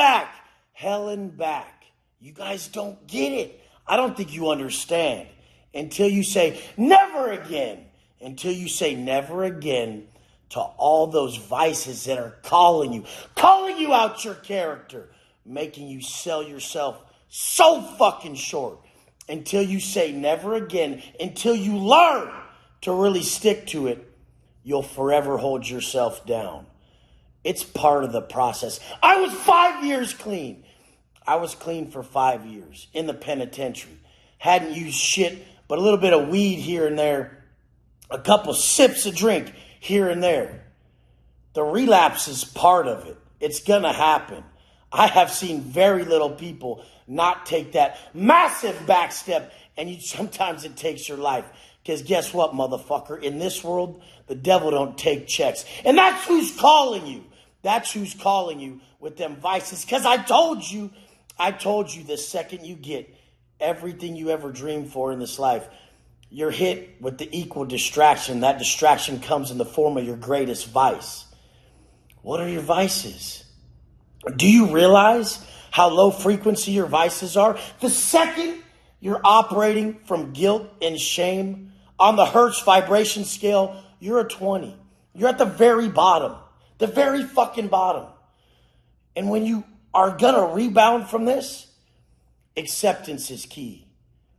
back, hell and back. You guys don't get it. I don't think you understand until you say never again. Until you say never again to all those vices that are calling you out your character, making you sell yourself so fucking short. Until you say never again, until you learn to really stick to it, you'll forever hold yourself down. It's part of the process. I was 5 years clean. I was clean for 5 years in the penitentiary. Hadn't used shit but a little bit of weed here and there. A couple sips of drink here and there. The relapse is part of it. It's gonna happen. I have seen very little people not take that massive back step, and sometimes it takes your life. Because guess what, motherfucker? In this world, the devil don't take checks. And that's who's calling you. That's who's calling you with them vices. Because I told you the second you get everything you ever dreamed for in this life, you're hit with the equal distraction. That distraction comes in the form of your greatest vice. What are your vices? Do you realize how low frequency your vices are? The second you're operating from guilt and shame on the Hertz vibration scale, you're a 20. You're at the very bottom, the very fucking bottom. And when you are gonna rebound from this, acceptance is key.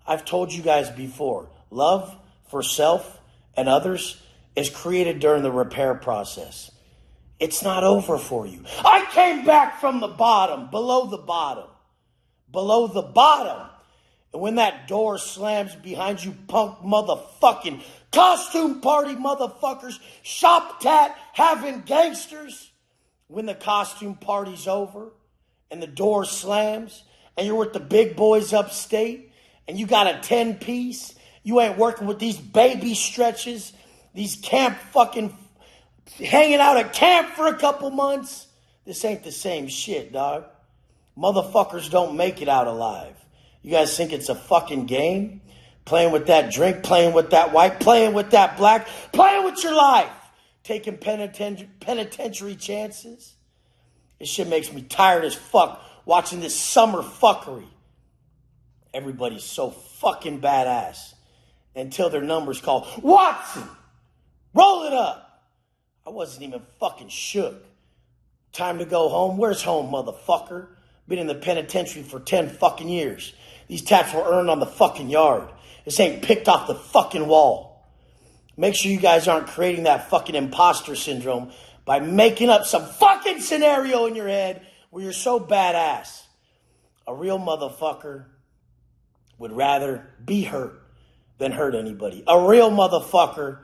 I've told you guys before, love for self and others is created during the repair process. It's not over for you. I came back from the bottom, below the bottom. And when that door slams behind you, punk motherfucking costume party motherfuckers, shop tat having gangsters, when the costume party's over and the door slams and you're with the big boys upstate and you got a 10-piece, you ain't working with these baby stretches, these camp fucking hanging out at camp for a couple months. This ain't the same shit, dog. Motherfuckers don't make it out alive. You guys think it's a fucking game? Playing with that drink, playing with that white, playing with that black, playing with your life. Taking penitentiary chances. This shit makes me tired as fuck watching this summer fuckery. Everybody's so fucking badass until their number's called. Watson, roll it up. I wasn't even fucking shook. Time to go home. Where's home, motherfucker? Been in the penitentiary for 10 fucking years. These tats were earned on the fucking yard. This ain't picked off the fucking wall. Make sure you guys aren't creating that fucking imposter syndrome by making up some fucking scenario in your head where you're so badass. A real motherfucker would rather be hurt than hurt anybody. A real motherfucker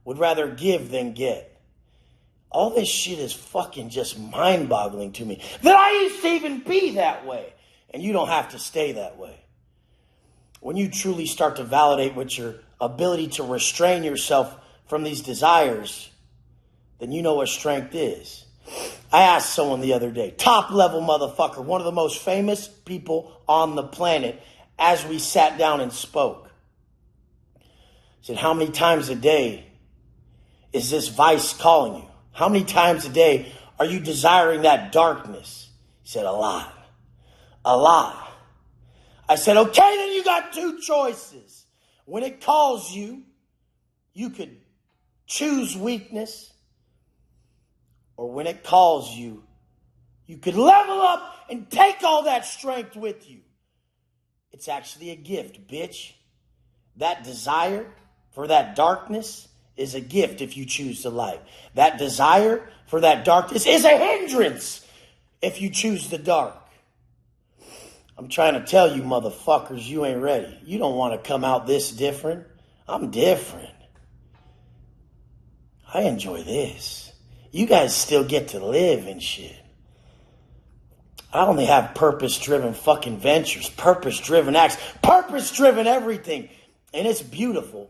would rather give than get. All this shit is fucking just mind-boggling to me. That I used to even be that way. And you don't have to stay that way. When you truly start to validate with your ability to restrain yourself from these desires, then you know what strength is. I asked someone the other day, top level motherfucker, one of the most famous people on the planet, as we sat down and spoke. I said, how many times a day is this vice calling you? How many times a day are you desiring that darkness? He said, a lot. A lot. I said, okay, then you got two choices. When it calls you, you could choose weakness. Or when it calls you, you could level up and take all that strength with you. It's actually a gift, bitch. That desire for that darkness is a gift if you choose the light. That desire for that darkness is a hindrance if you choose the dark. I'm trying to tell you motherfuckers, you ain't ready. You don't want to come out this different. I'm different. I enjoy this. You guys still get to live and shit. I only have purpose-driven fucking ventures, purpose-driven acts, purpose-driven everything. And it's beautiful.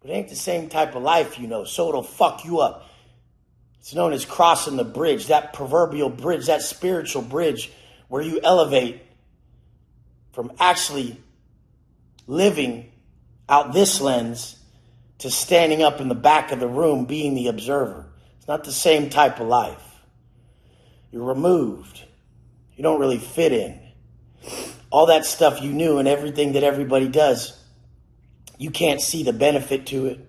But it ain't the same type of life, you know, so it'll fuck you up. It's known as crossing the bridge, that proverbial bridge, that spiritual bridge where you elevate from actually living out this lens to standing up in the back of the room being the observer. It's not the same type of life. You're removed. You don't really fit in. All that stuff you knew and everything that everybody does, you can't see the benefit to it.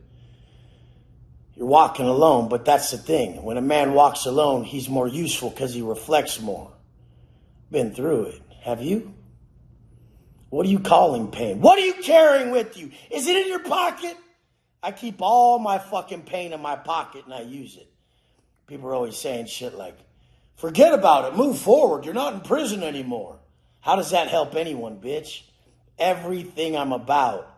You're walking alone, but that's the thing. When a man walks alone, he's more useful because he reflects more. Been through it. Have you? What are you calling pain? What are you carrying with you? Is it in your pocket? I keep all my fucking pain in my pocket and I use it. People are always saying shit like, forget about it, move forward, you're not in prison anymore. How does that help anyone, bitch? Everything I'm about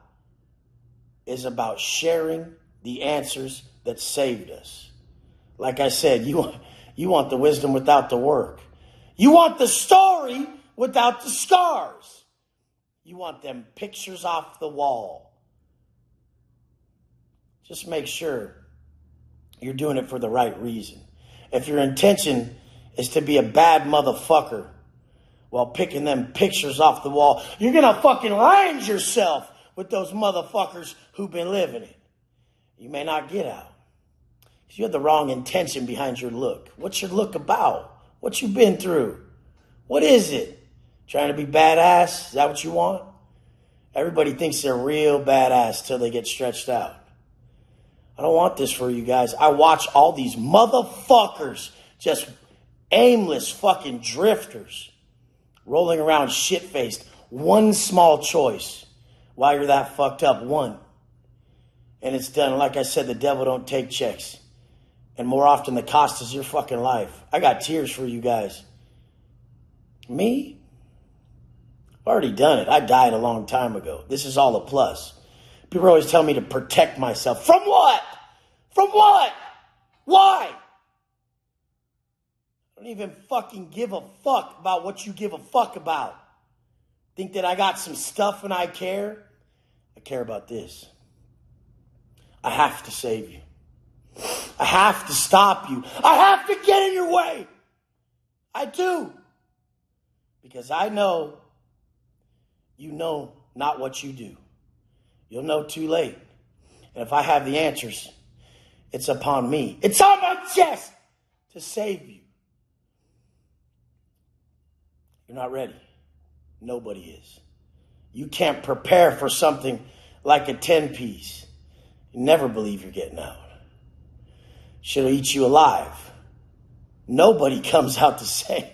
is about sharing the answers that saved us. Like I said, you want the wisdom without the work. You want the story without the scars. You want them pictures off the wall. Just make sure you're doing it for the right reason. If your intention is to be a bad motherfucker while picking them pictures off the wall, you're going to fucking range yourself with those motherfuckers who've been living it. You may not get out. You have the wrong intention behind your look. What's your look about? What you been through? What is it? Trying to be badass? Is that what you want? Everybody thinks they're real badass till they get stretched out. I don't want this for you guys. I watch all these motherfuckers, just aimless fucking drifters, rolling around shit-faced. One small choice while you're that fucked up. One. And it's done. Like I said, the devil don't take checks. And more often the cost is your fucking life. I got tears for you guys. Me? I've already done it. I died a long time ago. This is all a plus. People always tell me to protect myself. From what? From what? Why? I don't even fucking give a fuck about what you give a fuck about. Think that I got some stuff and I care? I care about this. I have to save you. I have to stop you. I have to get in your way. I do. Because I know you know not what you do. You'll know too late. And if I have the answers, it's upon me. It's on my chest to save you. You're not ready. Nobody is. You can't prepare for something like a 10-piece. You never believe you're getting out. Shit'll eat you alive. Nobody comes out the same.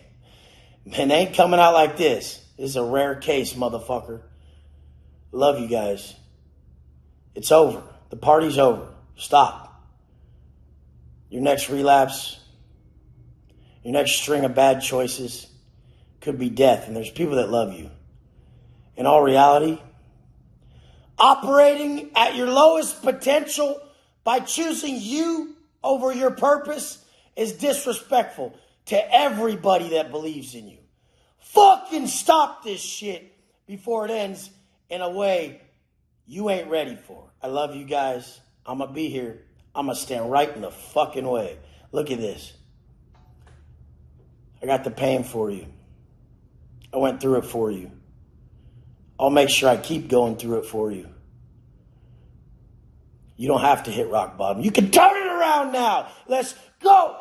Man, they ain't coming out like this. This is a rare case, motherfucker. Love you guys. It's over. The party's over. Stop. Your next relapse, your next string of bad choices could be death. And there's people that love you. In all reality, operating at your lowest potential by choosing you over your purpose is disrespectful to everybody that believes in you. Fucking stop this shit before it ends in a way you ain't ready for. I love you guys. I'm going to be here. I'm going to stand right in the fucking way. Look at this. I got the pain for you. I went through it for you. I'll make sure I keep going through it for you. You don't have to hit rock bottom. You can turn it around now. Let's go.